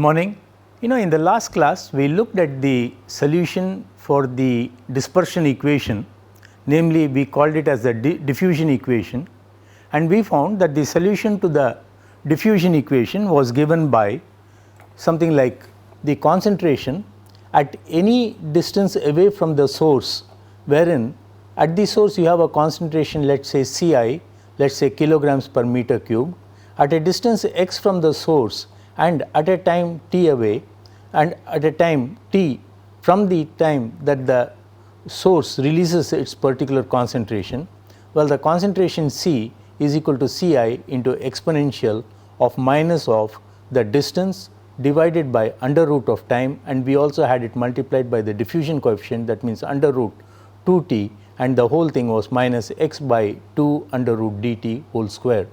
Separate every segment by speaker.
Speaker 1: morning. In the last class we looked at the solution for the dispersion equation, namely we called it as the diffusion equation, and we found that the solution to the diffusion equation was given by something like the concentration at any distance away from the source, wherein at the source you have a concentration, let us say Ci, let us say kilograms per meter cube, at a distance x from the source and at a time t away, and at a time t from the time that the source releases its particular concentration, well, the concentration C is equal to Ci into exponential of minus of the distance divided by under root of time, and we also had it multiplied by the diffusion coefficient, that means under root 2t, and the whole thing was minus x by 2 under root dt whole square.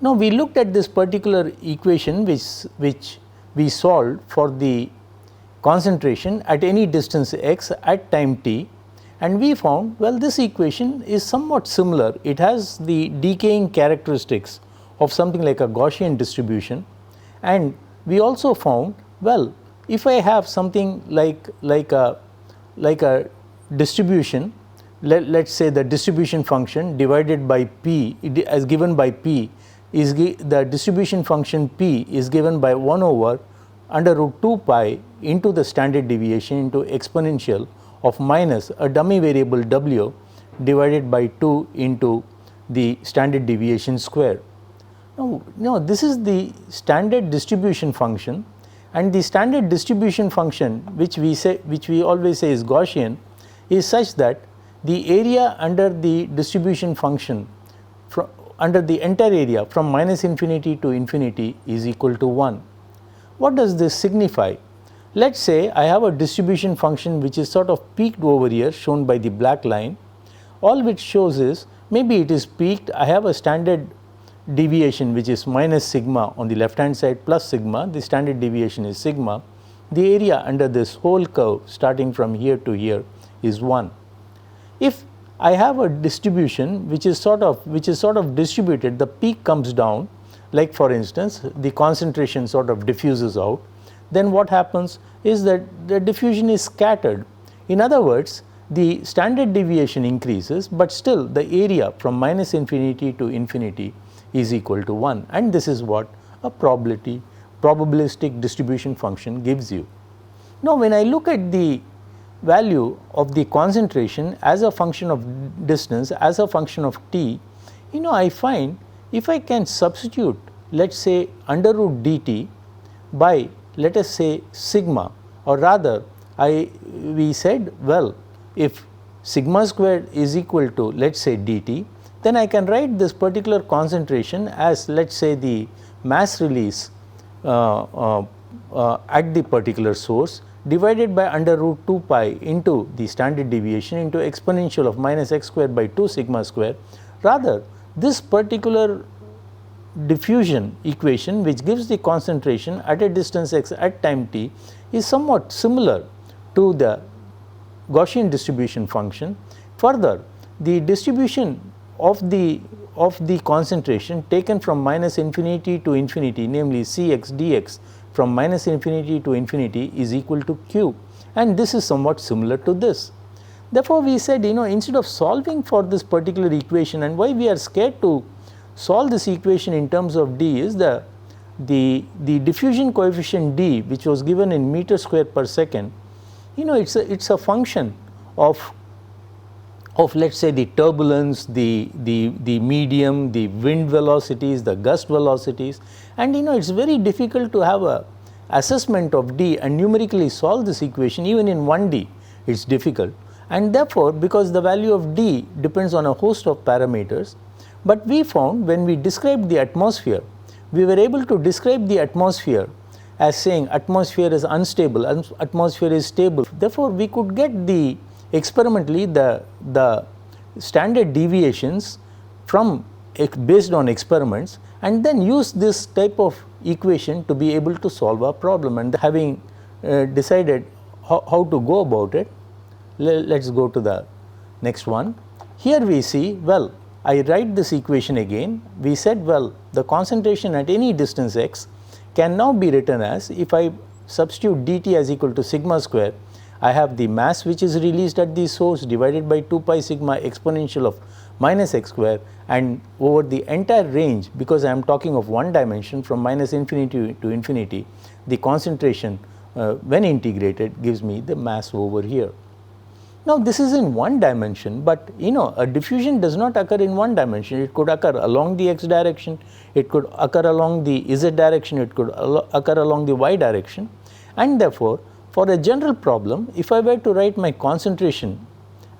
Speaker 1: Now, we looked at this particular equation which we solved for the concentration at any distance x at time t, and we found, well, this equation is somewhat similar. It has the decaying characteristics of something like a Gaussian distribution, and we also found, well, if I have something like a distribution, let us say the distribution function divided by p as given by p is the distribution function p is given by 1 over under root 2 pi into the standard deviation into exponential of minus a dummy variable w divided by 2 into the standard deviation square. Now, this is the standard distribution function, and the standard distribution function which we always say is Gaussian is such that the area under the distribution function under the entire area from minus infinity to infinity is equal to 1. What does this signify? Let us say I have a distribution function which is sort of peaked over here, shown by the black line. All which shows is, maybe it is peaked, I have a standard deviation which is minus sigma on the left hand side plus sigma, the standard deviation is sigma. The area under this whole curve starting from here to here is 1. If I have a distribution which is sort of distributed, the peak comes down, like for instance the concentration sort of diffuses out, then what happens is that the diffusion is scattered. In other words, the standard deviation increases, but still the area from minus infinity to infinity is equal to 1, and this is what a probabilistic distribution function gives you. Now, when I look at the value of the concentration as a function of distance, as a function of t, I find if I can substitute, let us say under root dt by, let us say, sigma, or rather we said, well, if sigma squared is equal to, let us say, dt, then I can write this particular concentration as, let us say, the mass release at the particular source divided by under root 2 pi into the standard deviation into exponential of minus x squared by 2 sigma square. Rather, this particular diffusion equation which gives the concentration at a distance x at time t is somewhat similar to the Gaussian distribution function. Further, the distribution of the concentration taken from minus infinity to infinity, namely Cx dx from minus infinity to infinity is equal to q, and this is somewhat similar to this. Therefore, we said, instead of solving for this particular equation, and why we are scared to solve this equation in terms of d is the diffusion coefficient d, which was given in meter square per second. It's a function of let us say the turbulence, the medium, the wind velocities, the gust velocities, and it's very difficult to have a assessment of d and numerically solve this equation. Even in 1D it's difficult, and therefore, because the value of d depends on a host of parameters, but we found when we described the atmosphere, we were able to describe the atmosphere as saying atmosphere is unstable, atmosphere is stable. Therefore, we could get the experimentally the standard deviations from based on experiments, and then use this type of equation to be able to solve our problem. And having decided how to go about it, let us go to the next one. Here we see, well, I write this equation again. We said, well, the concentration at any distance x can now be written as, if I substitute dt as equal to sigma square, I have the mass which is released at the source divided by 2 pi sigma exponential of minus x square, and over the entire range, because I am talking of one dimension from minus infinity to infinity, the concentration when integrated gives me the mass over here. Now, this is in one dimension, but a diffusion does not occur in one dimension. It could occur along the x direction, it could occur along the z direction, it could occur along the y direction, and therefore, for a general problem, if I were to write my concentration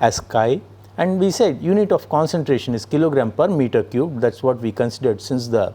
Speaker 1: as chi, and we said unit of concentration is kilogram per meter cube, that is what we considered since the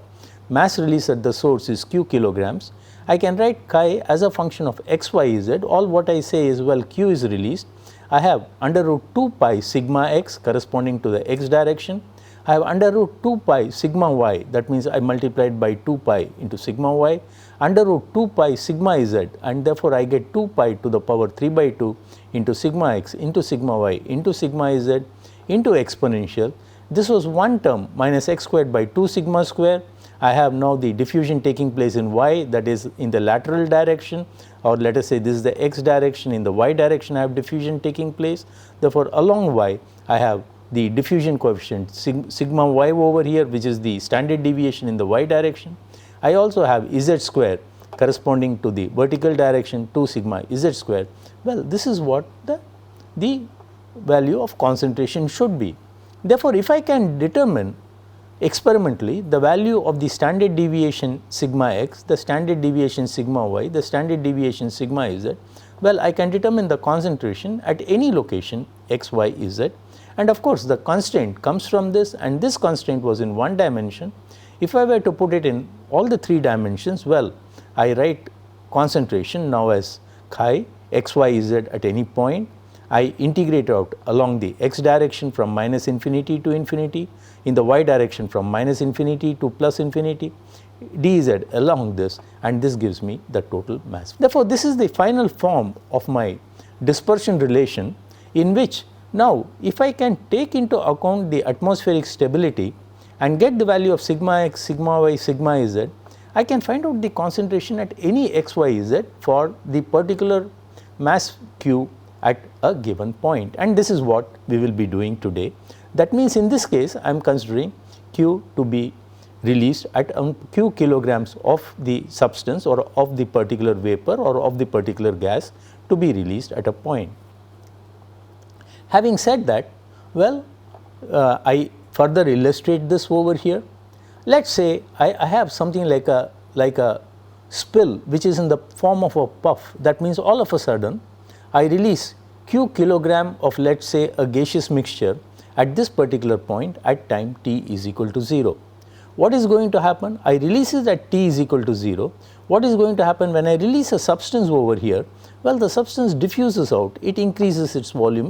Speaker 1: mass release at the source is q kilograms, I can write chi as a function of x, y, z. All what I say is, well, q is released, I have under root 2 pi sigma x corresponding to the x direction, I have under root 2 pi sigma y, that means I multiplied by 2 pi into sigma y, under root 2 pi sigma z, and therefore I get 2 pi to the power 3 by 2 into sigma x into sigma y into sigma z into exponential. This was one term minus x squared by 2 sigma square. I have now the diffusion taking place in y, that is in the lateral direction, or let us say this is the x direction, in the y direction I have diffusion taking place. Therefore, along y I have the diffusion coefficient sigma y over here, which is the standard deviation in the y direction. I also have z square corresponding to the vertical direction 2 sigma z square. Well, this is what the value of concentration should be. Therefore, if I can determine experimentally the value of the standard deviation sigma x, the standard deviation sigma y, the standard deviation sigma z, well, I can determine the concentration at any location x, y, z, and of course, the constraint comes from this, and this constraint was in one dimension. If I were to put it in all the three dimensions, well, I write concentration now as chi x, y, z at any point. I integrate out along the x direction from minus infinity to infinity, in the y direction from minus infinity to plus infinity, dz along this, and this gives me the total mass. Therefore, this is the final form of my dispersion relation, in which now if I can take into account the atmospheric stability and get the value of sigma x, sigma y, sigma z, I can find out the concentration at any x, y, z for the particular mass q at a given point, and this is what we will be doing today. That means, in this case I am considering q to be released at q kilograms of the substance or of the particular vapor or of the particular gas to be released at a point. Having said that, well, I further illustrate this over here. Let us say I have something like a spill which is in the form of a puff. That means, all of a sudden I release q kilogram of, let us say, a gaseous mixture at this particular point at time t is equal to 0. What is going to happen? I release it at t is equal to 0. What is going to happen when I release a substance over here? Well, the substance diffuses out, it increases its volume,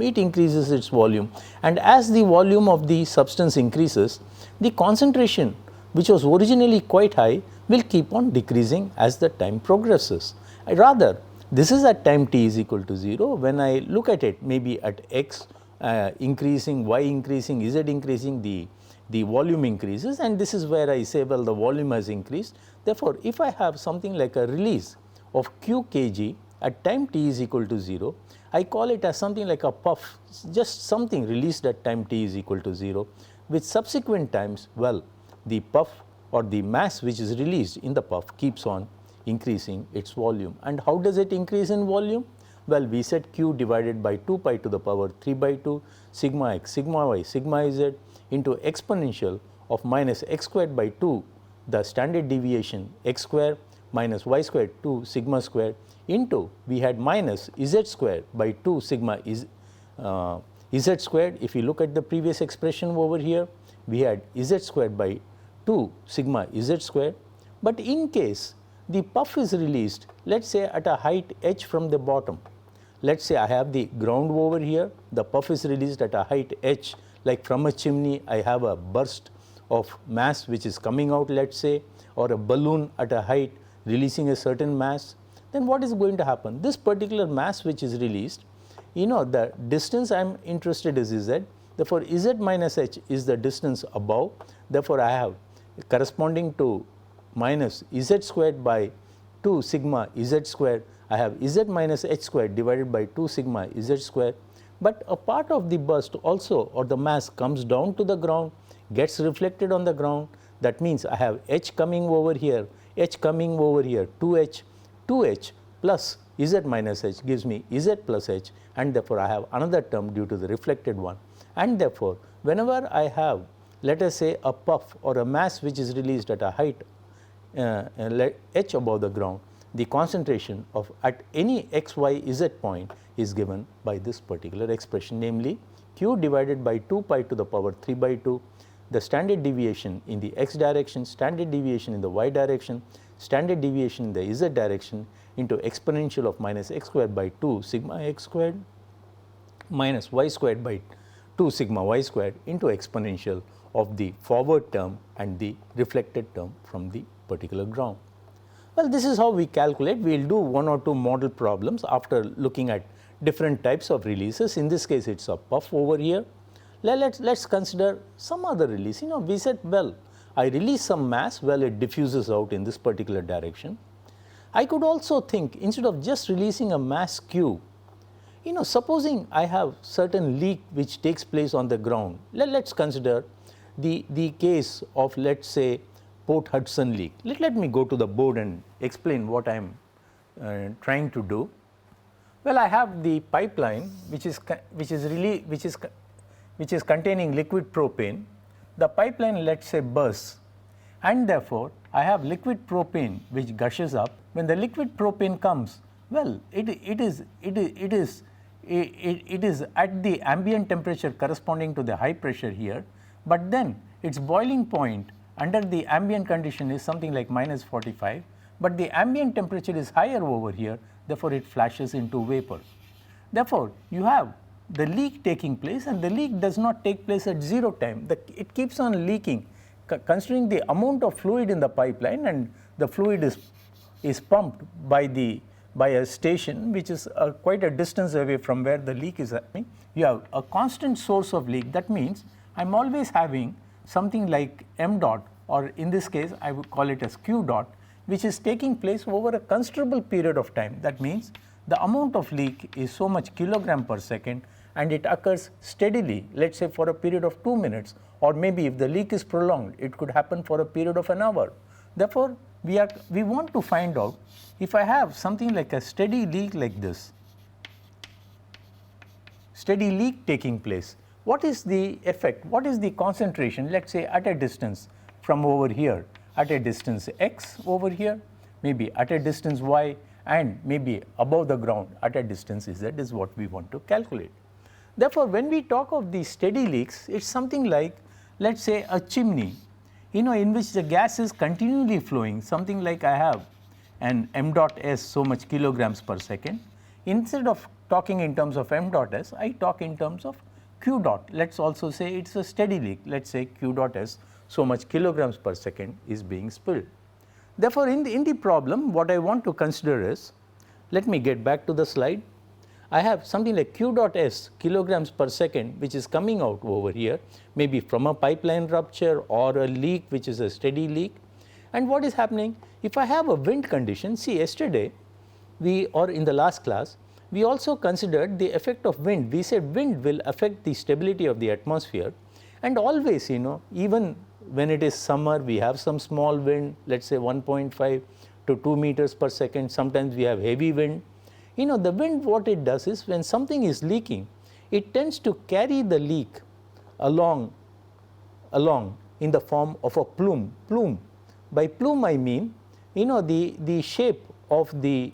Speaker 1: and as the volume of the substance increases, the concentration, which was originally quite high, will keep on decreasing as the time progresses. Rather, this is at time t is equal to 0. When I look at it, maybe at x increasing, y increasing, z increasing, the volume increases, and this is where I say, well, the volume has increased. Therefore, if I have something like a release of q kg at time t is equal to 0, I call it as something like a puff, just something released at time t is equal to 0. With subsequent times, well, the puff or the mass which is released in the puff keeps on increasing its volume. And how does it increase in volume? Well, we said q divided by 2 pi to the power 3 by 2 sigma x, sigma y, sigma z into exponential of minus x squared by 2, the standard deviation x square minus y squared 2 sigma square, into we had minus z square by 2 sigma z squared. If you look at the previous expression over here, we had z squared by 2 sigma z squared. But in case the puff is released, let us say at a height h from the bottom, let us say I have the ground over here, the puff is released at a height h, like from a chimney I have a burst of mass which is coming out, let us say, or a balloon at a height releasing a certain mass, then what is going to happen? This particular mass which is released, the distance I am interested is z, therefore z minus h is the distance above, therefore I have corresponding to minus z squared by 2 sigma z square, I have z minus h square divided by 2 sigma z square, but a part of the burst also or the mass comes down to the ground, gets reflected on the ground. That means I have h coming over here, h coming over here, 2h plus z minus h gives me z plus h, and therefore I have another term due to the reflected one. And therefore, whenever I have, let us say, a puff or a mass which is released at a height h above the ground, the concentration of at any x, y, z point is given by this particular expression, namely q divided by 2 pi to the power 3 by 2, the standard deviation in the x direction, standard deviation in the y direction, standard deviation in the z direction into exponential of minus x squared by 2 sigma x squared minus y squared by 2 sigma y squared into exponential of the forward term and the reflected term from the particular ground. Well, this is how we calculate. We will do 1 or 2 model problems after looking at different types of releases. In this case, it is a puff over here. Let's consider some other release. We said, well, I release some mass, well, it diffuses out in this particular direction. I could also think, instead of just releasing a mass q, supposing I have certain leak which takes place on the ground. Let's consider the case of, let's say, Port Hudson leak. Let me go to the board and explain what I am trying to do. Well, I have the pipeline which is containing liquid propane. The pipeline, let's say, bursts, and therefore I have liquid propane which gushes up. When the liquid propane comes, well, it is at the ambient temperature corresponding to the high pressure here, but then its boiling point under the ambient condition is something like minus 45, but the ambient temperature is higher over here, therefore it flashes into vapor. Therefore, you have the leak taking place, and the leak does not take place at 0 time. It keeps on leaking considering the amount of fluid in the pipeline, and the fluid is pumped by a station which is quite a distance away from where the leak is happening. You have a constant source of leak. That means I am always having something like m dot, or in this case I would call it as q dot, which is taking place over a considerable period of time. That means the amount of leak is so much kilogram per second, and it occurs steadily, let's say for a period of 2 minutes, or maybe if the leak is prolonged, it could happen for a period of an hour. Therefore, we want to find out, if I have something like a steady leak like this, steady leak taking place, what is the effect, what is the concentration, let's say at a distance from over here, at a distance x over here, maybe at a distance y, and maybe above the ground at a distance z is what we want to calculate. Therefore, when we talk of the steady leaks, it is something like, let's say, a chimney, in which the gas is continually flowing, something like I have an m dot s so much kilograms per second. Instead of talking in terms of m dot s, I talk in terms of q dot. Let us also say it is a steady leak, let us say q dot s so much kilograms per second is being spilled. Therefore, in the problem, what I want to consider is, let me get back to the slide. I have something like q dot s kilograms per second which is coming out over here, maybe from a pipeline rupture or a leak which is a steady leak. And what is happening? If I have a wind condition, see, yesterday or in the last class, we also considered the effect of wind. We said wind will affect the stability of the atmosphere, and always, even when it is summer, we have some small wind, let us say 1.5 to 2 meters per second. Sometimes we have heavy wind. The wind, what it does is, when something is leaking, it tends to carry the leak along in the form of a plume. By plume I mean, the shape of the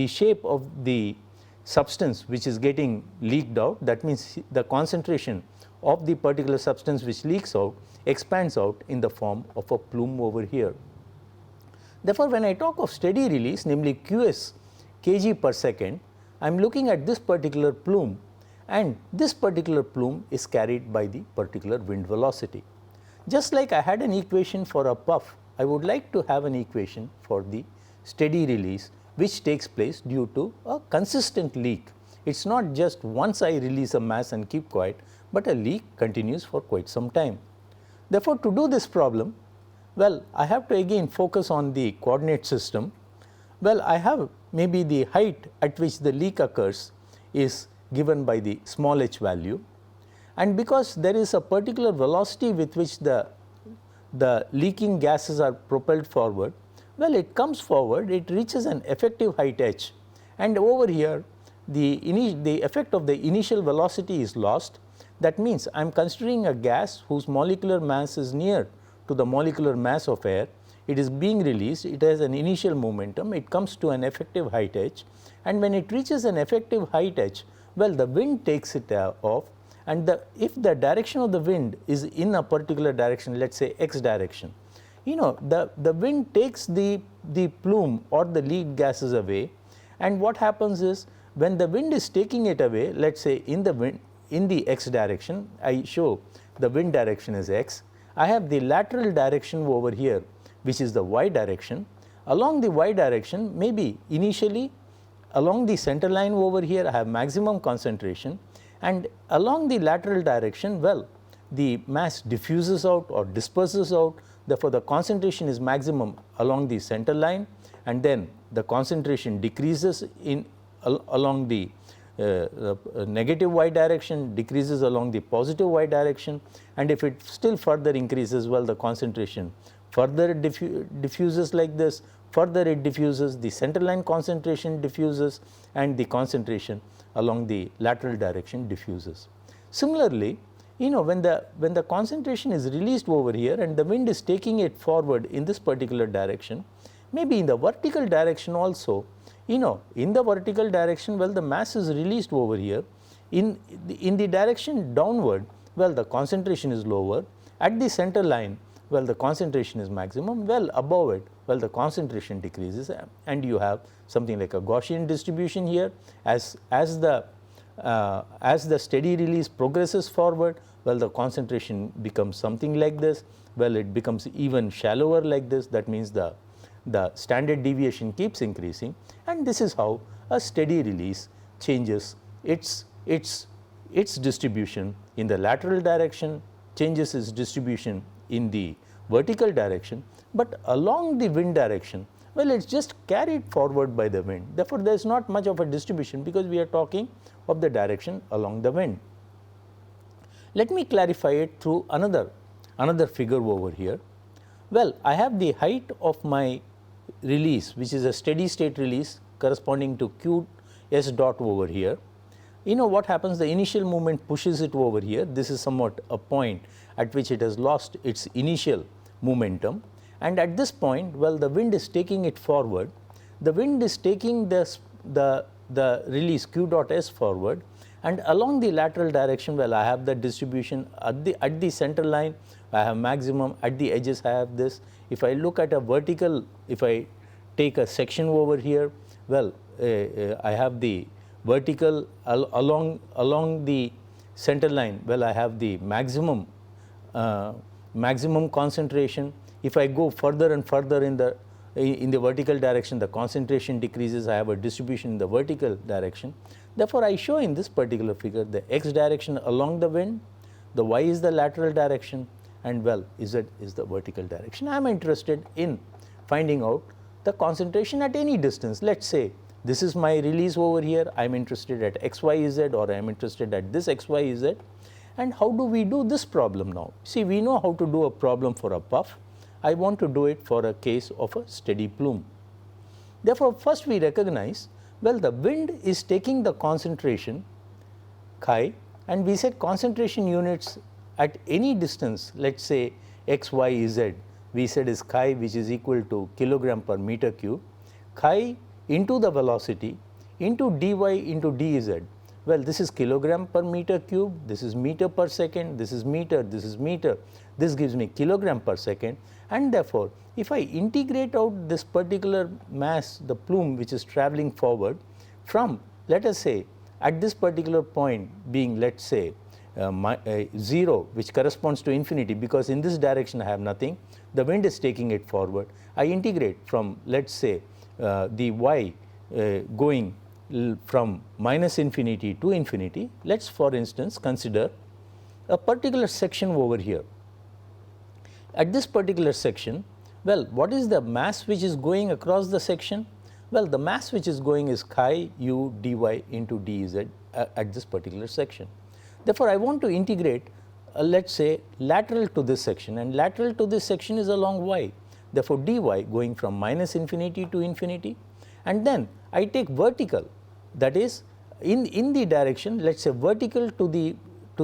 Speaker 1: shape of the substance which is getting leaked out. That means the concentration of the particular substance which leaks out expands out in the form of a plume over here. Therefore, when I talk of steady release, namely Qs kg per second, I am looking at this particular plume, and this particular plume is carried by the particular wind velocity. Just like I had an equation for a puff, I would like to have an equation for the steady release which takes place due to a consistent leak. It is not just once I release a mass and keep quiet, but a leak continues for quite some time. Therefore, to do this problem, Well, I have to again focus on the coordinate system. Well, I have maybe the height at which the leak occurs is given by the small h value, and because there is a particular velocity with which the leaking gases are propelled forward, well, it comes forward, it reaches an effective height h, and over here the effect of the initial velocity is lost. That means I am considering a gas whose molecular mass is near to the molecular mass of air. It is being released, it has an initial momentum, it comes to an effective height h, and when it reaches an effective height h, well, the wind takes it off, and if the direction of the wind is in a particular direction, let us say x direction, you know, the wind takes the plume or the leaked gases away, and what happens is when the wind is taking it away, let us say in the x direction, I show the wind direction is x, I have the lateral direction over here which is the y direction. Along the y direction, maybe initially along the center line over here I have maximum concentration, and along the lateral direction, well, the mass diffuses out or disperses out, therefore the concentration is maximum along the center line, and then the concentration decreases along the negative y direction, decreases along the positive y direction, and if it still further increases, well, the concentration further diffuses like this, further it diffuses, the center line concentration diffuses, and the concentration along the lateral direction diffuses. Similarly, you know, when the concentration is released over here and the wind is taking it forward in this particular direction, maybe in the vertical direction also, you know, in the vertical direction, well, the mass is released over here, in the direction downward, well, the concentration is lower, at the center line, well, the concentration is maximum, well, above it, well, the concentration decreases, and you have something like a Gaussian distribution here. As the steady release progresses forward, well, the concentration becomes something like this, well, it becomes even shallower like this, that means the standard deviation keeps increasing, and this is how a steady release changes its distribution in the lateral direction, changes its distribution in the vertical direction, but along the wind direction, well, it is just carried forward by the wind. Therefore, there is not much of a distribution because we are talking of the direction along the wind. Let me clarify it through another figure over here. Well, I have the height of my release, which is a steady state release corresponding to q s dot over here. You know what happens, the initial movement pushes it over here, this is somewhat a point at which it has lost its initial momentum, and at this point, well, the wind is taking it forward, the wind is taking the release q dot s forward, and along the lateral direction, well, I have the distribution at the center line, I have maximum, at the edges I have this. If I look at a vertical, if I take a section over here, well, I have the vertical along the center line, well, I have the maximum concentration. If I go further and further in the vertical direction, the concentration decreases, I have a distribution in the vertical direction. Therefore, I show in this particular figure the x direction along the wind, the y is the lateral direction, and well, z is the vertical direction. I am interested in finding out the concentration at any distance. Let us say this is my release over here, I am interested at x, y, z, or I am interested at this x, y, z. And how do we do this problem now? See, we know how to do a problem for a puff. I want to do it for a case of a steady plume. Therefore, first we recognize, well, the wind is taking the concentration chi, and we said concentration units at any distance, let us say x, y, z, we said is chi, which is equal to kilogram per meter cube, chi into the velocity into dy into dz. Well, this is kilogram per meter cube, this is meter per second, this is meter, this gives me kilogram per second, and therefore, if I integrate out this particular mass, the plume which is travelling forward from, let us say, at this particular point being, let us say, 0, which corresponds to infinity, because in this direction I have nothing, the wind is taking it forward. I integrate from, let us say, the y going from minus infinity to infinity. Let us, for instance, consider a particular section over here. At this particular section, Well, what is the mass which is going across the section? Well, the mass which is going is chi u dy into dz at this particular section. Therefore, I want to integrate let us say lateral to this section, and lateral to this section is along y. Therefore, dy going from minus infinity to infinity, and then I take vertical, that is in the direction, let us say vertical to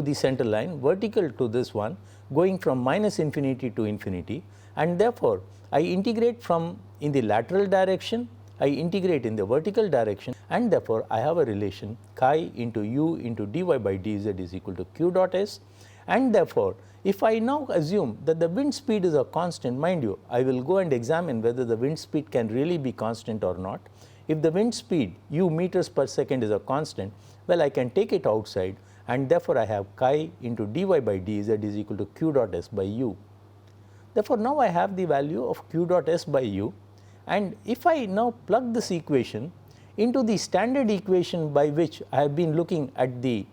Speaker 1: the center line, vertical to this one, going from minus infinity to infinity, and therefore, I integrate from in the lateral direction, I integrate in the vertical direction, and therefore, I have a relation chi into u into dy by dz is equal to q dot s, and therefore, if I now assume that the wind speed is a constant, mind you, I will go and examine whether the wind speed can really be constant or not. If the wind speed u meters per second is a constant, well, I can take it outside, and therefore, I have chi into dy by dz is equal to q dot s by u. Therefore, now I have the value of q dot s by u, and if I now plug this equation into the standard equation by which I have been looking at the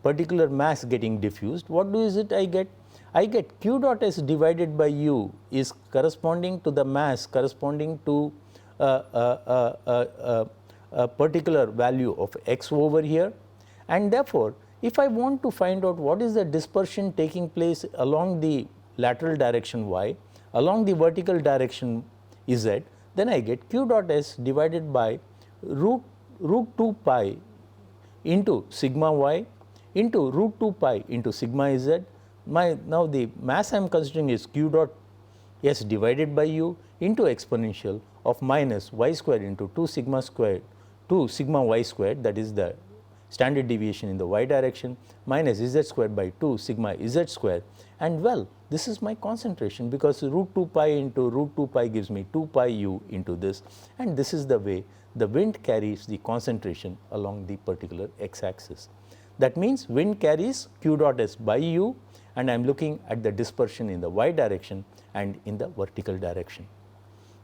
Speaker 1: particular mass getting diffused, what is it I get? I get q dot s divided by u is corresponding to the mass corresponding to a particular value of x over here, and therefore, if I want to find out what is the dispersion taking place along the lateral direction y, along the vertical direction z, then I get q dot s divided by root 2 pi into sigma y into root 2 pi into sigma z. Now the mass I am considering is q dot s divided by u into exponential of minus y square into 2 sigma y squared, that is the standard deviation in the y direction, minus z squared by 2 sigma z square, and well, this is my concentration, because root 2 pi into root 2 pi gives me 2 pi u into this, and this is the way the wind carries the concentration along the particular x axis. That means, wind carries q dot s by u, and I am looking at the dispersion in the y direction and in the vertical direction.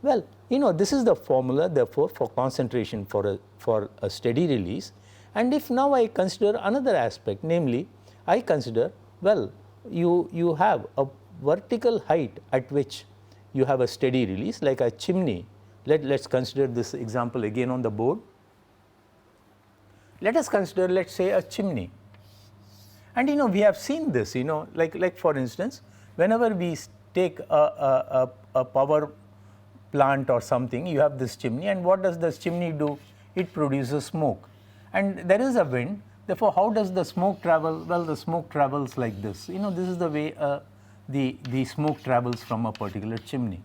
Speaker 1: Well, this is the formula therefore for concentration for a steady release, and if now I consider another aspect, namely I consider, well, you have a vertical height at which you have a steady release like a chimney. Let us consider this example again on the board. Let us consider, let us say, a chimney, and we have seen this, like for instance, whenever we take a power plant or something, you have this chimney, and what does this chimney do? It produces smoke, and there is a wind. Therefore, how does the smoke travel? Well, the smoke travels like this. This is the way the smoke travels from a particular chimney.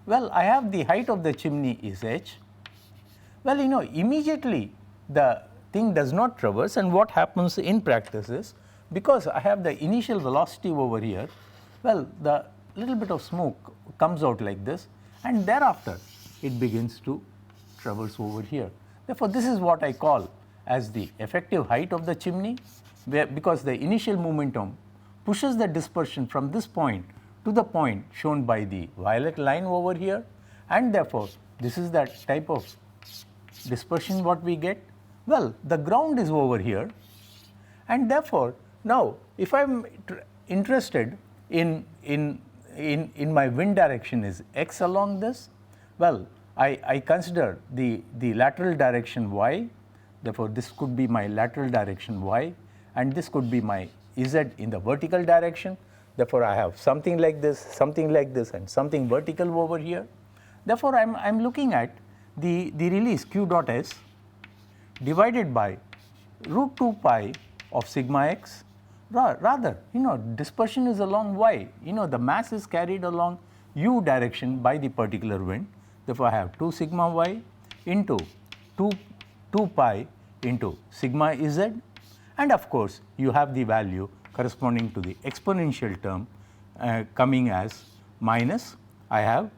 Speaker 1: Well, I have the height of the chimney is h. Well, immediately the thing does not traverse, and what happens in practice is, because I have the initial velocity over here, well, the little bit of smoke comes out like this, and thereafter it begins to traverse over here. Therefore, this is what I call as the effective height of the chimney, because the initial momentum pushes the dispersion from this point to the point shown by the violet line over here, and therefore, this is that type of dispersion what we get. Well, the ground is over here, and therefore, now if I am interested in my wind direction is x along this, well, I consider the lateral direction y. Therefore, this could be my lateral direction y, and this could be my z in the vertical direction. Therefore, I have something like this, and something vertical over here. Therefore, I am looking at the release q dot s divided by root 2 pi of sigma x. Rather, dispersion is along y. The mass is carried along u direction by the particular wind. Therefore, I have 2 sigma y into 2 pi into sigma z, and of course, you have the value corresponding to the exponential term coming as minus, I have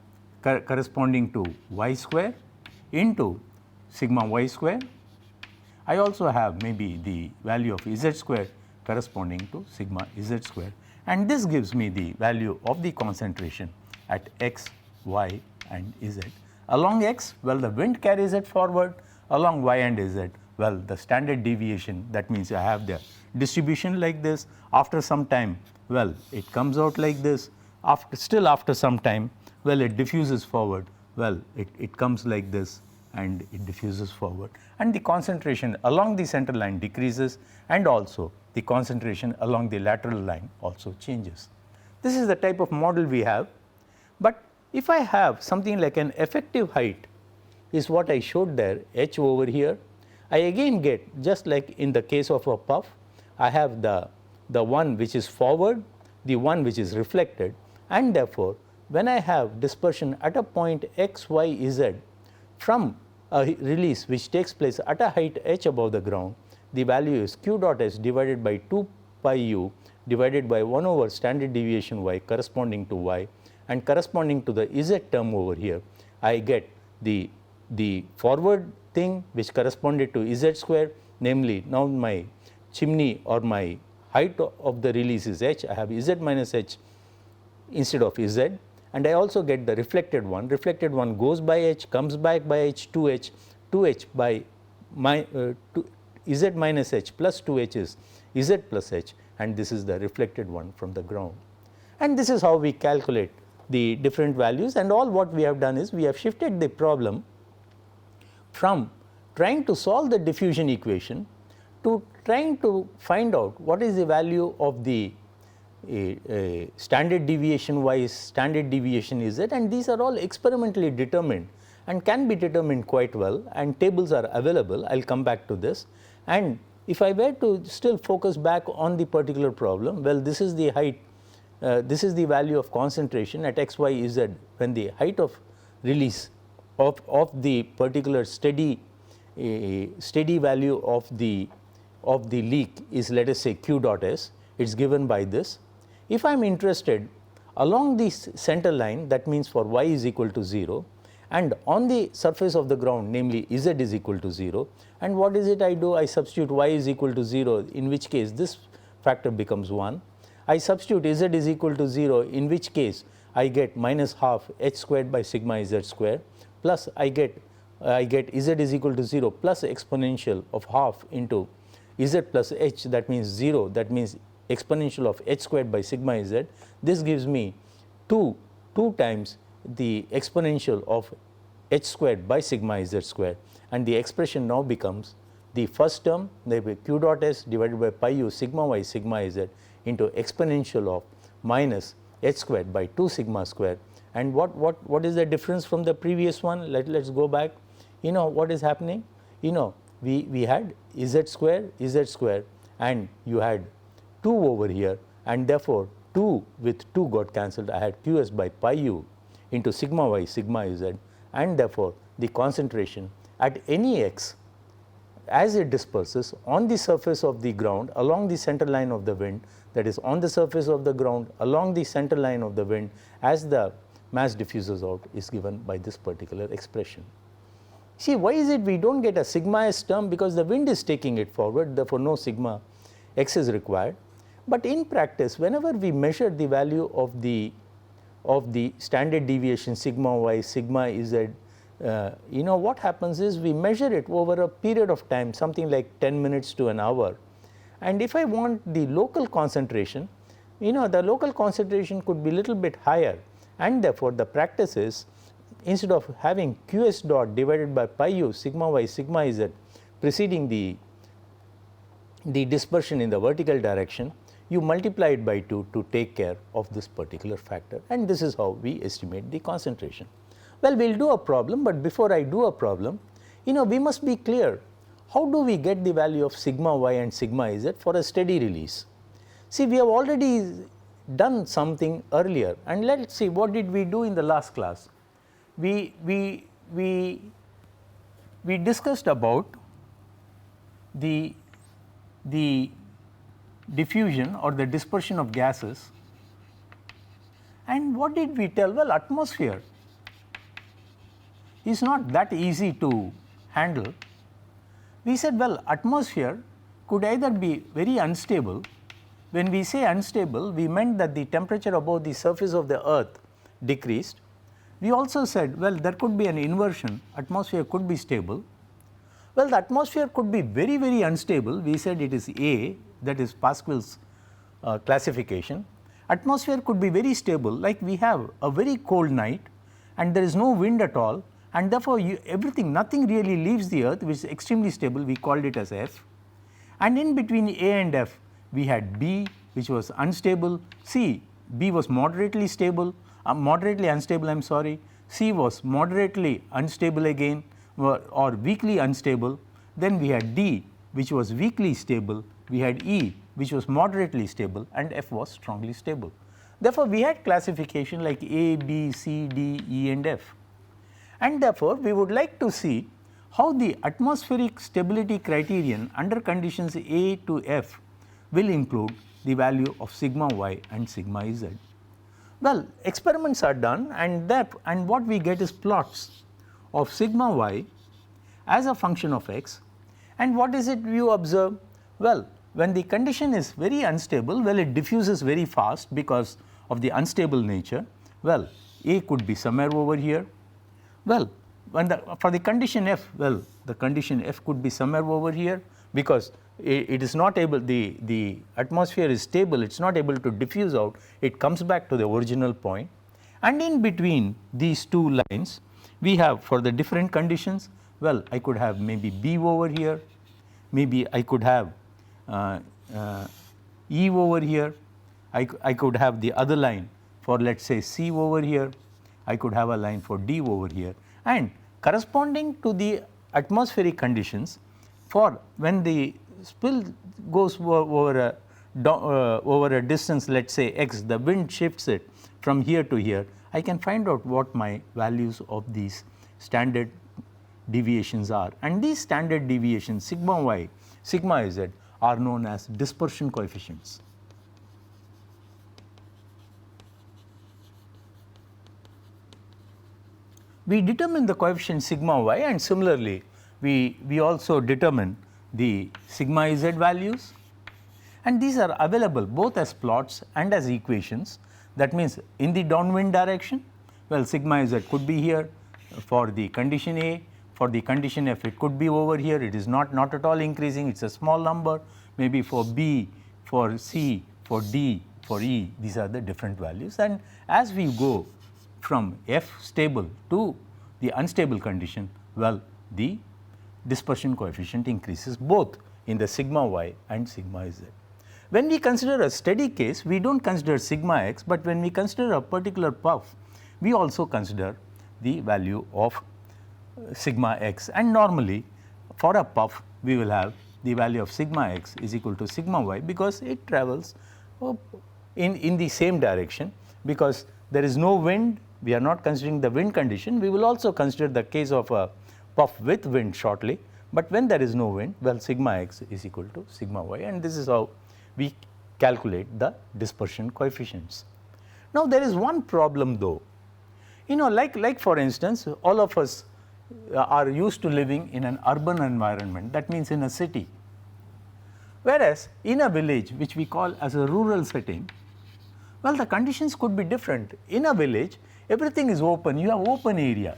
Speaker 1: corresponding to y square into sigma y square. I also have maybe the value of z square corresponding to sigma z square, and this gives me the value of the concentration at x, y and z. Along x, well, the wind carries it forward. Along y and z, well, the standard deviation, that means I have the distribution like this. After some time, well, it comes out like this. After some time, well, it diffuses forward. Well, it comes like this and it diffuses forward, and the concentration along the center line decreases, and also the concentration along the lateral line also changes. This is the type of model we have, but if I have something like an effective height is what I showed there, h over here, I again get, just like in the case of a puff, I have the one which is forward, the one which is reflected, and therefore, when I have dispersion at a point x, y, z from a release which takes place at a height h above the ground, the value is q dot s divided by 2 pi u divided by 1 over standard deviation y corresponding to y, and corresponding to the z term over here, I get the forward thing which corresponded to z square, namely now my chimney or my height of the release is h, I have z minus h instead of z, and I also get the reflected one goes by h, comes back by h, 2h by z minus h plus 2h is z plus h, and this is the reflected one from the ground. And this is how we calculate the different values, and all what we have done is we have shifted the problem from trying to solve the diffusion equation to trying to find out what is the value of the standard deviation y, standard deviation z, and these are all experimentally determined and can be determined quite well, and tables are available. I will come back to this. And if I were to still focus back on the particular problem, well, this is the height, this is the value of concentration at x, y, z when the height of release of the particular steady value of the leak is, let us say, q dot s. It is given by this. If I am interested along the center line, that means for y is equal to 0, and on the surface of the ground, namely z is equal to 0, and what is it I do? I substitute y is equal to 0, in which case this factor becomes 1. I substitute z is equal to 0, in which case I get minus half h squared by sigma z square, plus I get z is equal to 0 plus exponential of half into z plus h, that means 0, that means exponential of h squared by sigma z. This gives me 2 times the exponential of h squared by sigma z square, and the expression now becomes the first term, the q dot s divided by pi u sigma y sigma z into exponential of minus h squared by 2 sigma square. And what is the difference from the previous one? Let's go back. You know what is happening? You know, we had z square, and you had 2 over here, and therefore 2 with 2 got cancelled. I had qs by pi u into sigma y sigma z, and therefore the concentration at any x as it disperses on the surface of the ground along the center line of the wind, that is on the surface of the ground along the center line of the wind as the mass diffuses out, is given by this particular expression. See, why is it we do not get a sigma s term? Because the wind is taking it forward, therefore no sigma x is required. But in practice, whenever we measure the value of the standard deviation sigma y sigma z, you know what happens is we measure it over a period of time, something like 10 minutes to an hour. And if I want the local concentration, you know, the local concentration could be little bit higher, and therefore the practice is, instead of having qs dot divided by pi u sigma y sigma z preceding the dispersion in the vertical direction, you multiply it by 2 to take care of this particular factor, and this is how we estimate the concentration. Well, we will do a problem, but before I do a problem, you know, we must be clear, how do we get the value of sigma y and sigma z for a steady release? See, we have already done something earlier, and let us see what did we do in the last class. We discussed about the diffusion or the dispersion of gases, and what did we tell? Well, atmosphere is not that easy to handle. We said, well, atmosphere could either be very unstable. When we say unstable, we meant that the temperature above the surface of the earth decreased. We also said, well, there could be an inversion, atmosphere could be stable. Well, the atmosphere could be very, very unstable. We said it is A, that is Pascal's classification, atmosphere could be very stable, like we have a very cold night and there is no wind at all, and therefore, nothing really leaves the earth, which is extremely stable, we called it as F. And in between A and F we had B, which was unstable, C, B was moderately stable, moderately unstable, I am sorry, C was moderately unstable again or weakly unstable, then we had D, which was weakly stable, we had E, which was moderately stable, and F was strongly stable. Therefore, we had classification like A, B, C, D, E and F, and therefore, we would like to see how the atmospheric stability criterion under conditions A to F will include the value of sigma y and sigma z. Well, experiments are done and what we get is plots of sigma y as a function of x, and what is it you observe? Well, when the condition is very unstable, well, it diffuses very fast because of the unstable nature. Well, A could be somewhere over here. Well, for the condition F, well, the condition F could be somewhere over here because it is not able, the atmosphere is stable, it is not able to diffuse out, it comes back to the original point. And in between these two lines, we have for the different conditions, well, I could have maybe B over here, maybe I could have E over here, I could have the other line for, let us say, C over here, I could have a line for D over here, and corresponding to the atmospheric conditions, for when the spill goes over a distance, let us say x, the wind shifts it from here to here, I can find out what my values of these standard deviations are, and these standard deviations sigma y, sigma z are known as dispersion coefficients. We determine the coefficient sigma y, and similarly we also determine the sigma z values, and these are available both as plots and as equations. That means in the downwind direction, well, sigma z could be here for the condition A, for the condition F it could be over here, it is not at all increasing, it is a small number, maybe for B, for C, for D, for E, these are the different values, and as we go from F stable to the unstable condition, well, the dispersion coefficient increases both in the sigma y and sigma z. When we consider a steady case, we do not consider sigma x, but when we consider a particular puff, we also consider the value of sigma x, and normally for a puff we will have the value of sigma x is equal to sigma y, because it travels in the same direction, because there is no wind, we are not considering the wind condition. We will also consider the case of a puff with wind shortly, but when there is no wind, well, sigma x is equal to sigma y, and this is how we calculate the dispersion coefficients. Now, there is one problem though, like for instance, all of us are used to living in an urban environment, that means in a city, whereas in a village which we call as a rural setting, well, the conditions could be different. In a village, everything is open, you have open area.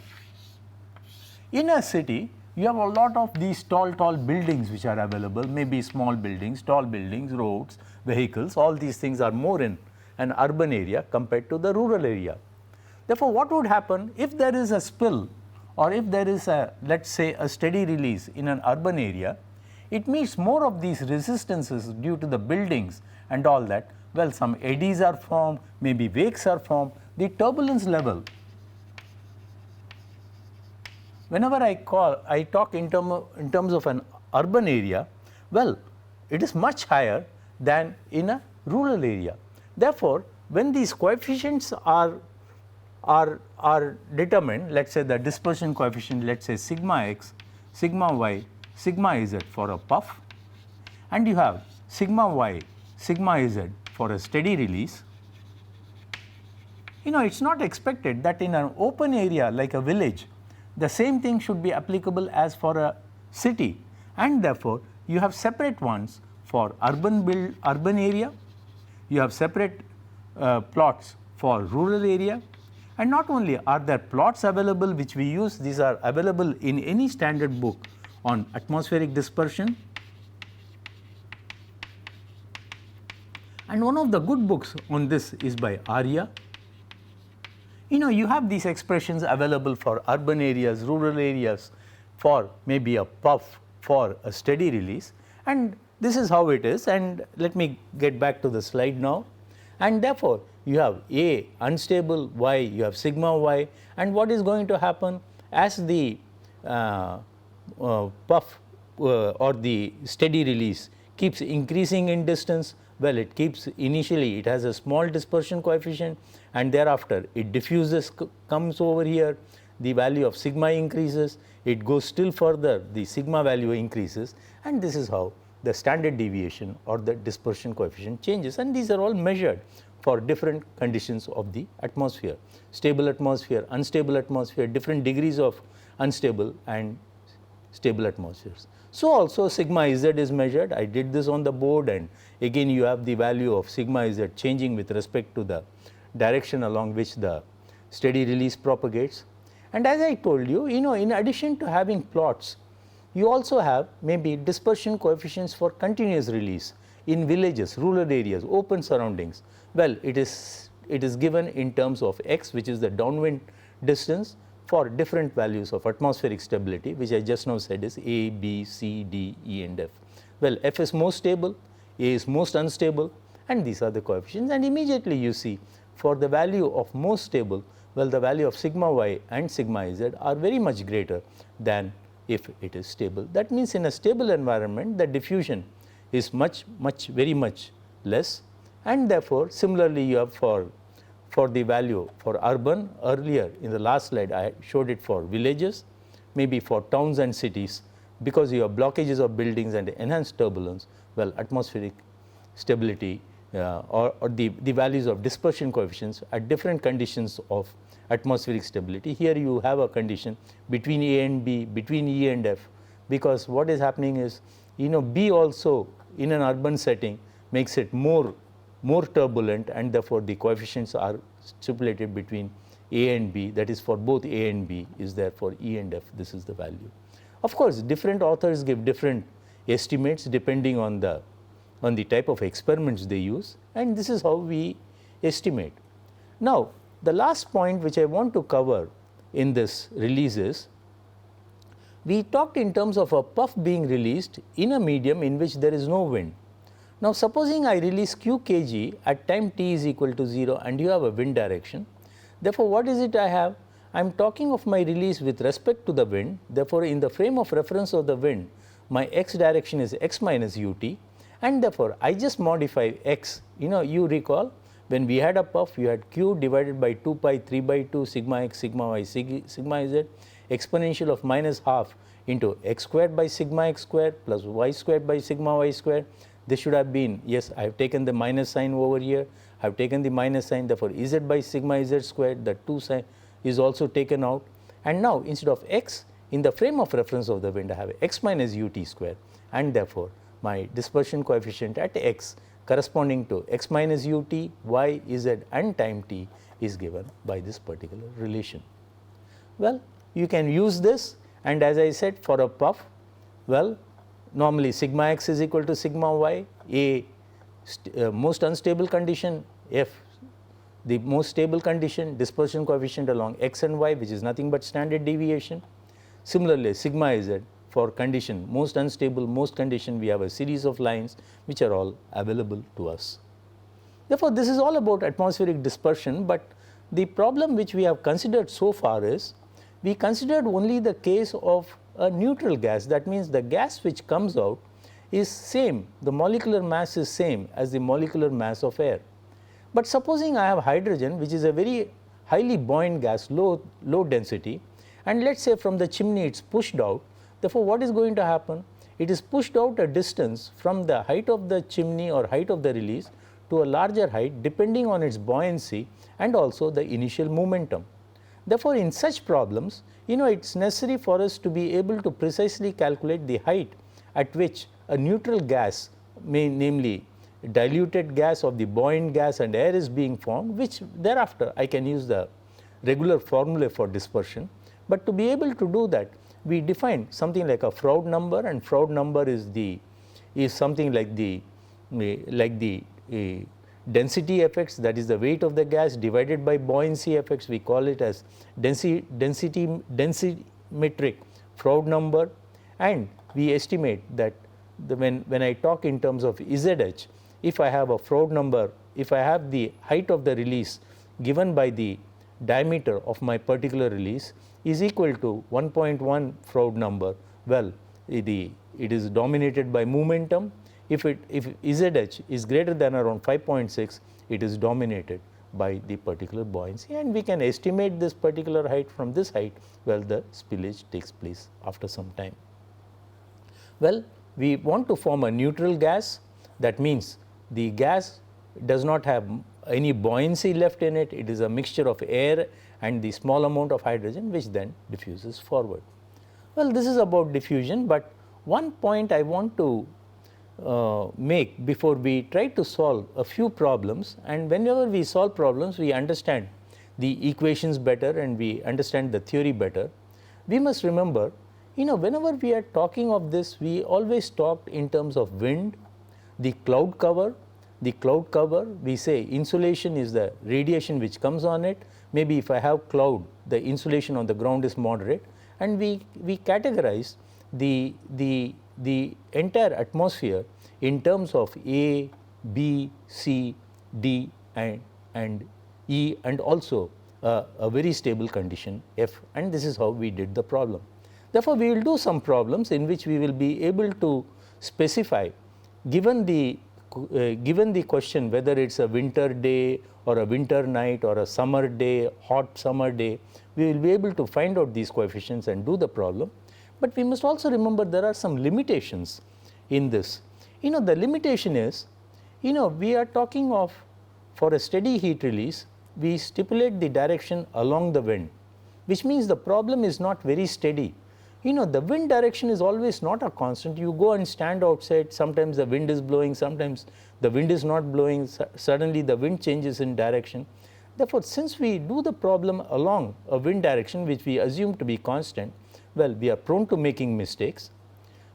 Speaker 1: In a city, you have a lot of these tall buildings which are available, maybe small buildings, tall buildings, roads, vehicles, all these things are more in an urban area compared to the rural area. Therefore, what would happen if there is a spill, or if there is a, let us say, a steady release in an urban area, it means more of these resistances due to the buildings and all that. Well, some eddies are formed, maybe wakes are formed, the turbulence level. Whenever I talk in terms of an urban area, well, it is much higher than in a rural area. Therefore, when these coefficients are determined, let us say the dispersion coefficient, let us say sigma x, sigma y, sigma z for a puff, and you have sigma y, sigma z for a steady release, it is not expected that in an open area like a village, the same thing should be applicable as for a city, and therefore, you have separate ones for urban area, you have separate plots for rural area, and not only are there plots available which we use, these are available in any standard book on atmospheric dispersion, And one of the good books on this is by Arya. You have these expressions available for urban areas, rural areas, for maybe a puff, for a steady release, and this is how it is. And let me get back to the slide now. And therefore, you have A unstable, Y, you have sigma Y, and what is going to happen as the puff or the steady release keeps increasing in distance? Well, it keeps initially it has a small dispersion coefficient, and thereafter it diffuses, comes over here, the value of sigma increases, it goes still further, the sigma value increases, and this is how the standard deviation or the dispersion coefficient changes. And these are all measured for different conditions of the atmosphere: stable atmosphere, unstable atmosphere, different degrees of unstable and stable atmospheres. So also sigma z is measured. I did this on the board, and again you have the value of sigma z changing with respect to the direction along which the steady release propagates. And as I told you, in addition to having plots, you also have maybe dispersion coefficients for continuous release in villages, rural areas, open surroundings. Well, it is given in terms of x, which is the downwind distance, for different values of atmospheric stability, which I just now said is A, B, C, D, E and F. Well, F is most stable, A is most unstable, and these are the coefficients. And immediately you see for the value of most stable, well, the value of sigma y and sigma z are very much greater than if it is stable. That means in a stable environment, the diffusion is very much less, and therefore similarly you have for the value for urban. Earlier in the last slide I showed it for villages, maybe for towns and cities, because you have blockages of buildings and enhanced turbulence. Well, atmospheric stability or the values of dispersion coefficients at different conditions of atmospheric stability. Here you have a condition between A and B, between E and F, because what is happening is, B also in an urban setting makes it more turbulent, and therefore the coefficients are stipulated between A and B, that is for both A and B is there for E and F, this is the value. Of course, different authors give different estimates depending on the type of experiments they use, and this is how we estimate. Now, the last point which I want to cover in this release is, we talked in terms of a puff being released in a medium in which there is no wind. Now, supposing I release q kg at time t is equal to 0 and you have a wind direction. Therefore, what is it I have? I am talking of my release with respect to the wind. Therefore, in the frame of reference of the wind, my x direction is x minus ut, and therefore, I just modify x. You recall when we had a puff, you had q divided by 2 pi 3 by 2 sigma x sigma y sigma z exponential of minus half into x squared by sigma x squared plus y squared by sigma y squared. This should have been, yes, I have taken the minus sign over here, I have taken the minus sign, therefore z by sigma z squared, the 2 sign is also taken out, and now instead of x in the frame of reference of the wind, I have x minus ut square, and therefore my dispersion coefficient at x corresponding to x minus ut, y, z and time t is given by this particular relation. Well, you can use this, and as I said, for a puff, well, normally sigma x is equal to sigma y, A most unstable condition, F the most stable condition, dispersion coefficient along x and y, which is nothing but standard deviation. Similarly, sigma z for condition most unstable, most condition, we have a series of lines which are all available to us. Therefore, this is all about atmospheric dispersion, but the problem which we have considered so far is, we considered only the case of a neutral gas. That means the gas which comes out is same, the molecular mass is same as the molecular mass of air. But supposing I have hydrogen, which is a very highly buoyant gas, low density, and let us say from the chimney it is pushed out. Therefore, what is going to happen? It is pushed out a distance from the height of the chimney or height of the release to a larger height depending on its buoyancy and also the initial momentum. Therefore, in such problems, it is necessary for us to be able to precisely calculate the height at which a neutral gas, namely diluted gas of the buoyant gas and air, is being formed, which thereafter I can use the regular formula for dispersion. But to be able to do that, we define something like a Froude number, and Froude number is something like the density effects, that is the weight of the gas, divided by buoyancy effects, we call it as densimetric Froude number, and we estimate that when I talk in terms of ZH, if I have a Froude number, if I have the height of the release given by the diameter of my particular release is equal to 1.1 Froude number, well, it is dominated by momentum. If ZH is greater than around 5.6, it is dominated by the particular buoyancy, and we can estimate this particular height from this height. Well, the spillage takes place after some time. Well, we want to form a neutral gas, that means the gas does not have any buoyancy left in it, it is a mixture of air and the small amount of hydrogen which then diffuses forward. Well, this is about diffusion, but one point I want to make before we try to solve a few problems, and whenever we solve problems we understand the equations better and we understand the theory better. We must remember, whenever we are talking of this, we always talked in terms of wind, the cloud cover. The cloud cover, we say insulation is the radiation which comes on it. Maybe if I have cloud, the insulation on the ground is moderate, and we categorize the entire atmosphere in terms of A, B, C, D and E, and also a very stable condition F, and this is how we did the problem. Therefore, we will do some problems in which we will be able to specify, given the question whether it is a winter day or a winter night or a summer day, hot summer day, we will be able to find out these coefficients and do the problem. But we must also remember there are some limitations in this. The limitation is, we are talking of, for a steady heat release, we stipulate the direction along the wind, which means the problem is not very steady. The wind direction is always not a constant. You go and stand outside, sometimes the wind is blowing, sometimes the wind is not blowing, suddenly the wind changes in direction. Therefore, since we do the problem along a wind direction which we assume to be constant, well, we are prone to making mistakes.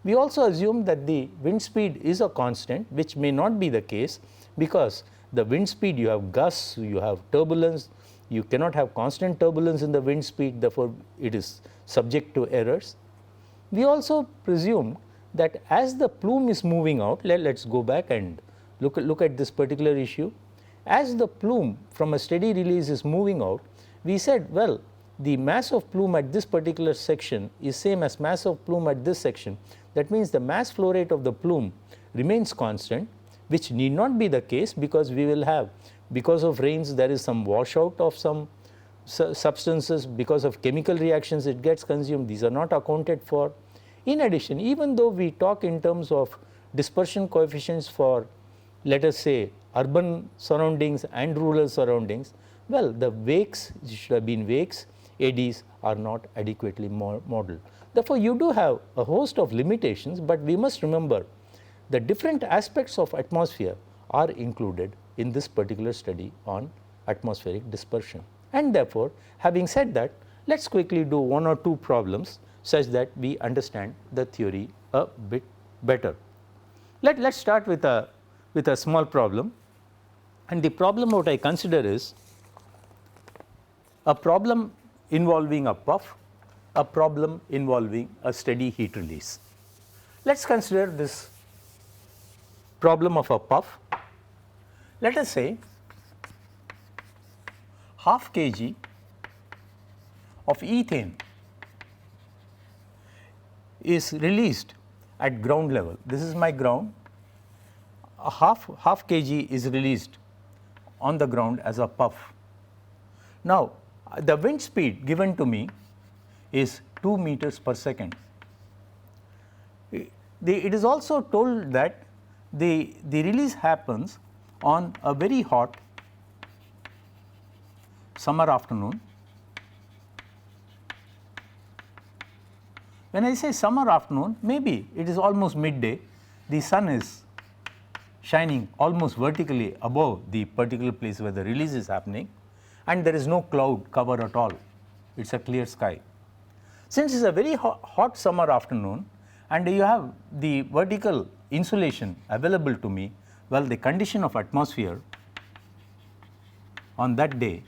Speaker 1: We also assume that the wind speed is a constant, which may not be the case, because the wind speed, you have gusts, you have turbulence, you cannot have constant turbulence in the wind speed, therefore it is subject to errors. We also presume that as the plume is moving out, let's go back and look at this particular issue. As the plume from a steady release is moving out, we said, well, the mass of plume at this particular section is same as mass of plume at this section. That means the mass flow rate of the plume remains constant, which need not be the case, because we will have, because of rains, there is some washout of some substances, because of chemical reactions it gets consumed, these are not accounted for. In addition, even though we talk in terms of dispersion coefficients for, let us say, urban surroundings and rural surroundings, well, the wakes should have been wakes, ADs are not adequately modeled. Therefore, you do have a host of limitations, but we must remember the different aspects of atmosphere are included in this particular study on atmospheric dispersion. And therefore, having said that, let us quickly do one or two problems such that we understand the theory a bit better. Let us start with a small problem, and the problem what I consider is a problem involving a puff, a problem involving a steady heat release. Let us consider this problem of a puff. Let us say half kg of ethane is released at ground level. This is my ground. A half kg is released on the ground as a puff. Now, the wind speed given to me is 2 meters per second. It is also told that the release happens on a very hot summer afternoon. When I say summer afternoon, maybe it is almost midday, the sun is shining almost vertically above the particular place where the release is happening, and there is no cloud cover at all, it is a clear sky. Since it is a very hot summer afternoon and you have the vertical insulation available to me, well, the condition of atmosphere on that day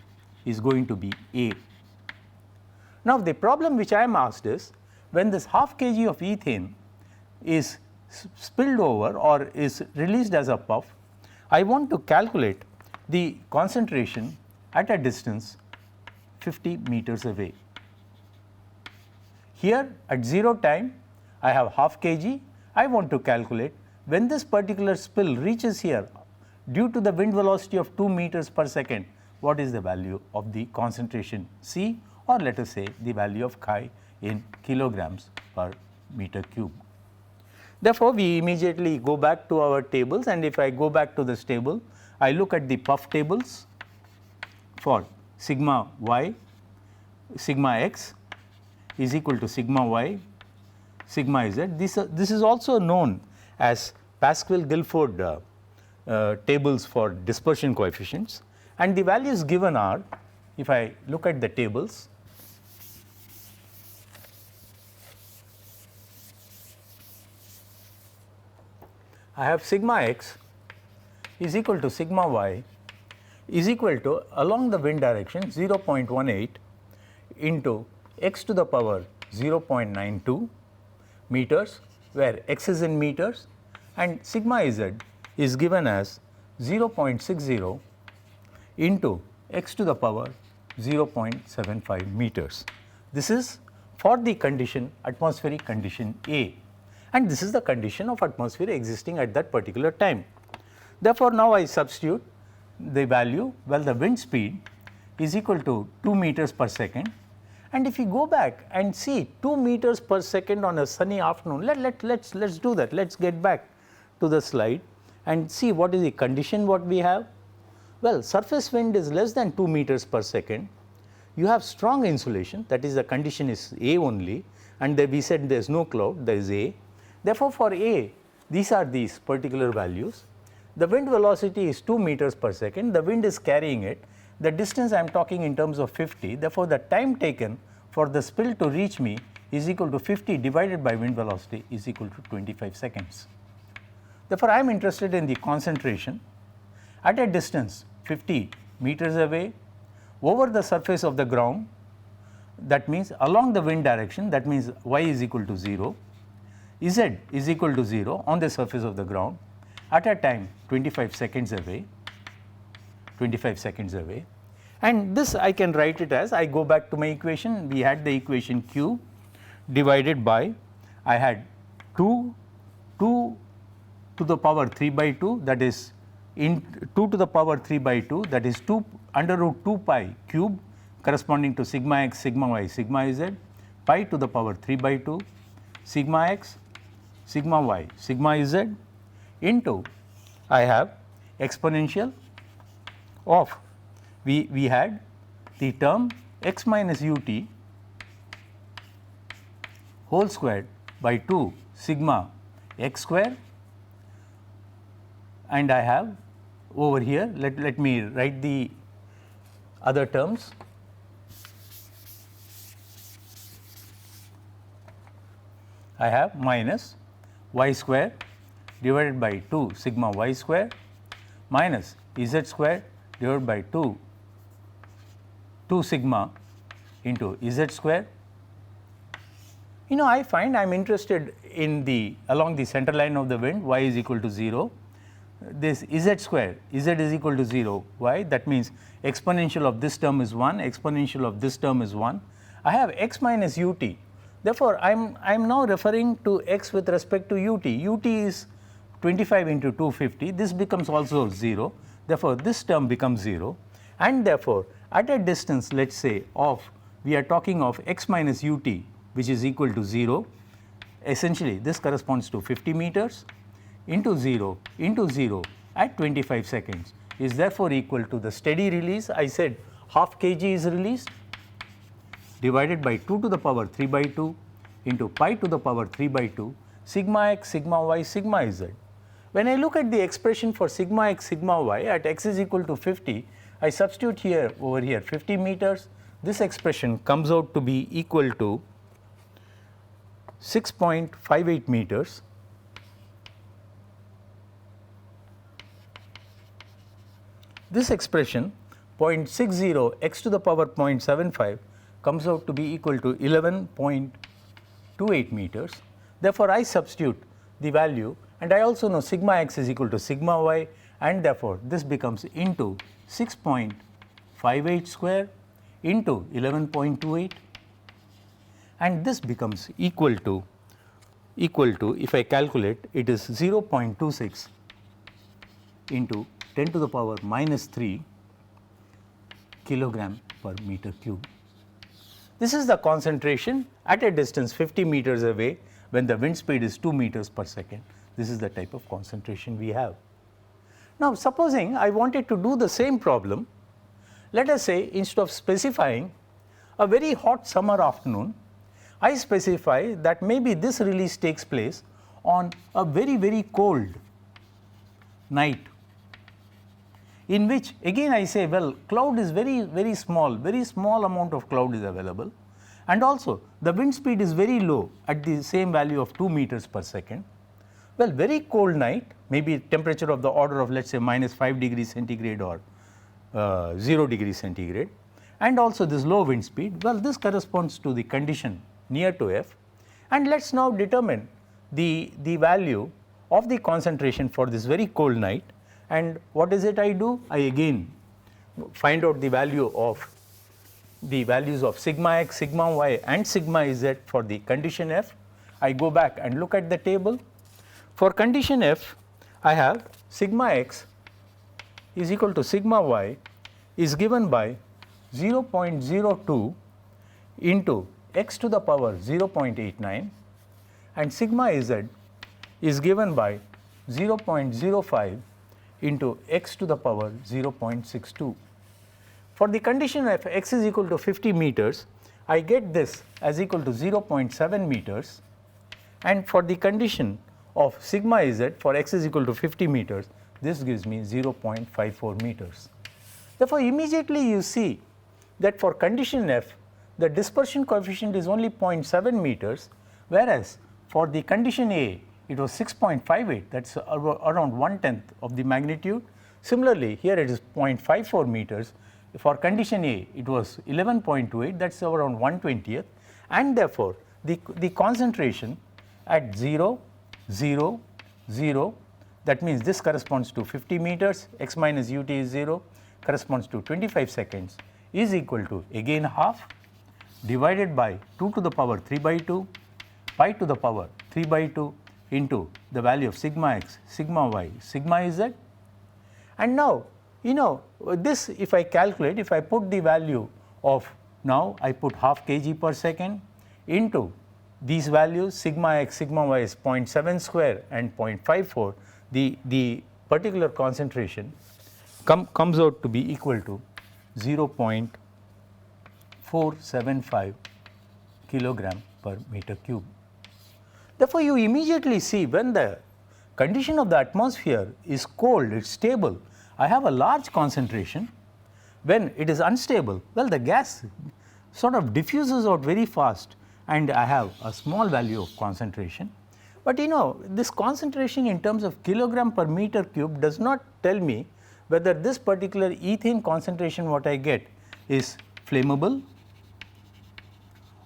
Speaker 1: is going to be A. Now, the problem which I am asked is, when this half kg of ethane is spilled over or is released as a puff, I want to calculate the concentration at a distance 50 meters away. Here at 0 time I have half kg. I want to calculate when this particular spill reaches here due to the wind velocity of 2 meters per second, what is the value of the concentration C, or let us say the value of chi in kilograms per meter cube. Therefore, we immediately go back to our tables, and if I go back to this table, I look at the puff tables for sigma y, sigma x is equal to sigma y, sigma z. This is also known as Pascal-Guilford tables for dispersion coefficients, and the values given are, if I look at the tables, I have sigma x is equal to sigma y is equal to, along the wind direction, 0.18 into x to the power 0.92 meters, where x is in meters, and sigma z is given as 0.60 into x to the power 0.75 meters. This is for the condition, atmospheric condition A, and this is the condition of atmosphere existing at that particular time. Therefore, now I substitute the value, well, the wind speed is equal to 2 meters per second, and if you go back and see 2 meters per second on a sunny afternoon, let's do that. Let's get back to the slide and see what is the condition what we have. Well, surface wind is less than 2 meters per second. You have strong insulation, that is the condition is A only, and then we said there is no cloud, there is A. Therefore, for A, these are these particular values. The wind velocity is 2 meters per second, the wind is carrying it, the distance I am talking in terms of 50, therefore, the time taken for the spill to reach me is equal to 50 divided by wind velocity is equal to 25 seconds. Therefore, I am interested in the concentration at a distance 50 meters away over the surface of the ground, that means along the wind direction, that means y is equal to 0, z is equal to 0 on the surface of the ground at a time 25 seconds away, and this I can write it as, I go back to my equation, we had the equation q divided by, I had 2 to the power 3 by 2, that is in 2 to the power 3 by 2, that is 2 under root 2 pi cube corresponding to sigma x, sigma y, sigma z, pi to the power 3 by 2, sigma x, sigma y, sigma z into, I have exponential of, we had the term x minus ut whole squared by 2 sigma x square, and I have over here, let me write the other terms. I have minus y square divided by 2 sigma y square minus z square divided by 2 sigma into z square. You know, I find I am interested in the along the center line of the wind, y is equal to 0, this z square, z is equal to 0, why? That means exponential of this term is 1, exponential of this term is 1. I have x minus ut. Therefore, I am now referring to x with respect to ut. Ut is 25 into 250, this becomes also 0. Therefore, this term becomes 0, and therefore, at a distance, let us say of, we are talking of x minus ut, which is equal to 0. Essentially, this corresponds to 50 meters into 0 at 25 seconds is therefore equal to the steady release. I said half kg is released divided by 2 to the power 3 by 2 into pi to the power 3 by 2 sigma x, sigma y, sigma z. When I look at the expression for sigma x, sigma y at x is equal to 50, I substitute here over here 50 meters. This expression comes out to be equal to 6.58 meters. This expression 0.60 x to the power 0.75 comes out to be equal to 11.28 meters. Therefore, I substitute the value, and I also know sigma x is equal to sigma y, and therefore, this becomes into 6.58 square into 11.28, and this becomes equal to if I calculate, it is 0.26 into 10 to the power minus 3 kilogram per meter cube. This is the concentration at a distance 50 meters away when the wind speed is 2 meters per second. This is the type of concentration we have. Now, supposing I wanted to do the same problem, let us say instead of specifying a very hot summer afternoon, I specify that maybe this release takes place on a very, very cold night, in which again I say, well, cloud is very, very small amount of cloud is available, and also the wind speed is very low at the same value of 2 meters per second. Well, very cold night, maybe temperature of the order of, let us say, minus 5 degrees centigrade or 0 degrees centigrade, and also this low wind speed. Well, this corresponds to the condition near to F, and let us now determine the value of the concentration for this very cold night. And what is it I do? I again find out the values of sigma x, sigma y and sigma z for the condition F. I go back and look at the table. For condition F, I have sigma x is equal to sigma y is given by 0.02 into x to the power 0.89, and sigma z is given by 0.05 into x to the power 0.62. For the condition of x is equal to 50 meters, I get this as equal to 0.7 meters, and for the condition of sigma z for x is equal to 50 meters, this gives me 0.54 meters. Therefore, immediately you see that for condition F, the dispersion coefficient is only 0.7 meters, whereas for the condition A, it was 6.58, that is around 1/10 of the magnitude. Similarly, here it is 0.54 meters. For condition A, it was 11.28, that is around 1/20th, and therefore, the concentration at 0, 0, 0, that means this corresponds to 50 meters, x minus ut is 0, corresponds to 25 seconds, is equal to again half divided by 2 to the power 3 by 2, pi to the power 3 by 2 into the value of sigma x, sigma y, sigma z. And now, this if I calculate, if I put the value of, now I put half kg per second into these values, sigma x, sigma y is 0.7 square and 0.54, the particular concentration comes out to be equal to 0.475 kilogram per meter cube. Therefore, you immediately see when the condition of the atmosphere is cold, it is stable, I have a large concentration. When it is unstable, well, the gas sort of diffuses out very fast and I have a small value of concentration. But this concentration in terms of kilogram per meter cube does not tell me whether this particular ethane concentration what I get is flammable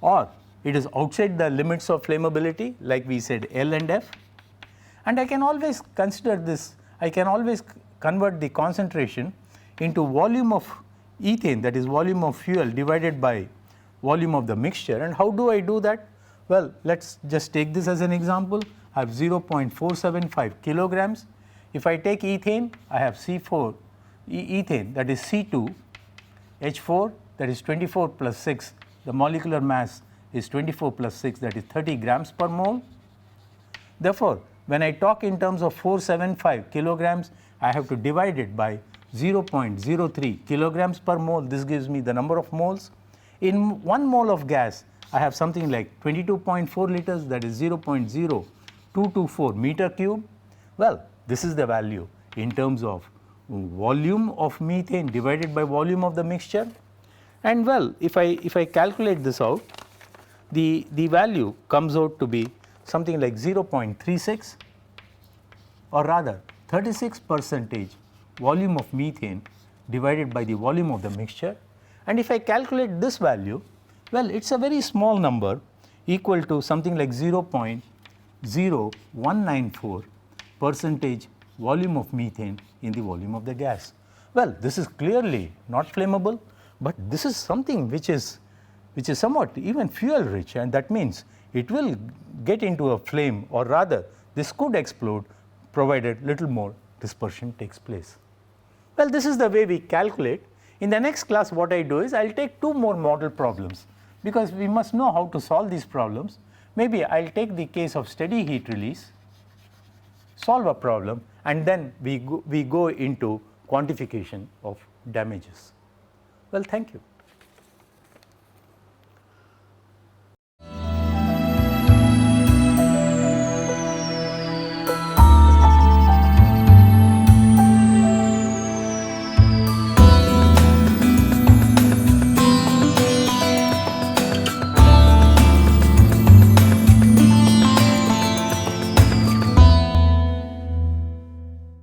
Speaker 1: or it is outside the limits of flammability, like we said L and F. And I can always consider this, I can always convert the concentration into volume of ethane, that is volume of fuel divided by volume of the mixture. And how do I do that? Well, let us just take this as an example. I have 0.475 kilograms. If I take ethane, I have C4 ethane, that is C2 H4, that is 24 plus 6, the molecular mass is 24 plus 6, that is 30 grams per mole. Therefore, when I talk in terms of 475 kilograms, I have to divide it by 0.03 kilograms per mole. This gives me the number of moles. In 1 mole of gas, I have something like 22.4 liters, that is 0.0224 meter cube. Well, this is the value in terms of volume of methane divided by volume of the mixture. And well, if I calculate this out, the value comes out to be something like 0.36, or rather 36% volume of methane divided by the volume of the mixture, and if I calculate this value, well, it is a very small number equal to something like 0.0194 percentage volume of methane in the volume of the gas. Well, this is clearly not flammable, but this is something which is somewhat even fuel rich, and that means it will get into a flame, or rather this could explode provided little more dispersion takes place. Well, this is the way we calculate. In the next class, what I do is I will take 2 more model problems, because we must know how to solve these problems. Maybe I will take the case of steady heat release, solve a problem, and then we go into quantification of damages. Well, thank you.